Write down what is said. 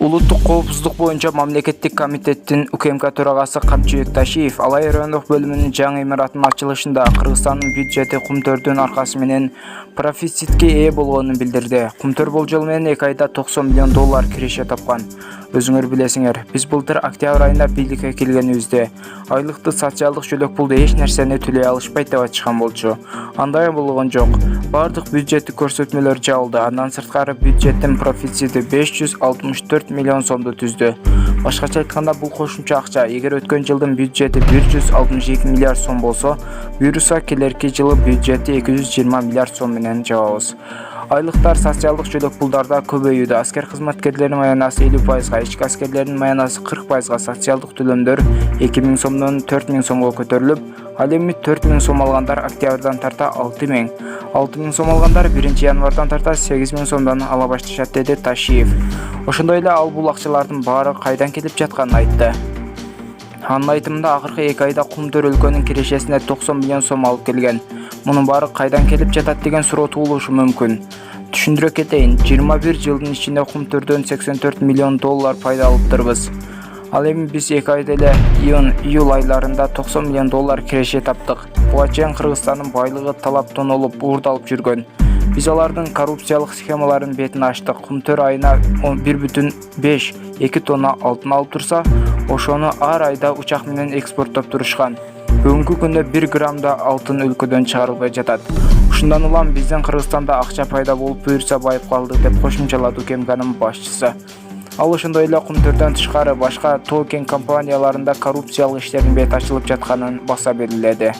Улуттук коопсуздук боюнча мамлекеттик комитеттин УКМК төрагасы Камчыбек Ташиев Алай райондук бөлүмүнүн жаңы имаратынын ачылышында Кыргызстандын бюджети Кумтөрдүн аркасы менен профицитке ээ болгонун билдирди. Кумтөр болжол менен 2 айда $90 миллион киреше тапкан. Өзүңөр билесиңер, биз былтыр октябрь айында бийликке келгенибизде айлыкты социалдык жөлөк пулду эч нерсени төлөй алышпайт деп айтышкан болчу. Андай болгон жок. Бардык бюджеттик көрсөтмөлөр жабылды. Андан сырткары бюджеттин профицити $564 миллион түздү. Башкача айтканда, бул кошумча акча. Эгер өткөн жылдын бюджети $162 миллиард болсо, буюрса келерки жылы бюджети $220 миллиард менен жабабыз. Айлыктар социалдык жөлөк пулдарда көбөйүүдө. Аскер кызматкерлеринин маянасы 50%, ички аскерлердин маянасы 40%, социалдык төлөмдөр 2000 сомдон 4000 сомго көтөрүлүп, ал эми 4000 сом алгандар октябрдан тарта 6000, 6000 сом алгандар 1-январдан тарта 8000 сомдон ала башташат, деди Ташиев. Ошондой эле ал бул акчалардын баары кайдан келип жатканын айтты. Анын айтымында, акыркы 2 айда Кумтөр өлкөнүн кирешесине 90 миллион сом алып келген. Мунун баары кайдан келип жатат деген суроо туулушу мүмкүн. Түшүндүрө кетейин, 21 жылдын ичинде Кумтөрдөн $84 миллион пайда алыптырбыз. Ал эми биз 2 айда эле июнь айларында $90 миллион киреше таптык. Буга чейин Кыргызстандын байлыгы талаптан олуп уурдалып жүргөн. Биз алардын коррупциялык схемаларын бетин ачтык. Кумтөр айына 1,5-2 тонна алтын алып турса, ошону ар айда учак менен экспорттоп турушкан. Бүгүнкү күндө 1 граммда алтын өлкөдөн чыгарылбай жатат. Ушундан улам биздин Кыргызстанда акча пайда болуп буюрса байып калды, деп кошумчалады УКМКнын башчысы. Ал ошондой эле Кумтөрдөн тышкары башка тоо кен компанияларында коррупциялык иштердин бети ачылып жатканын баса белгиледи.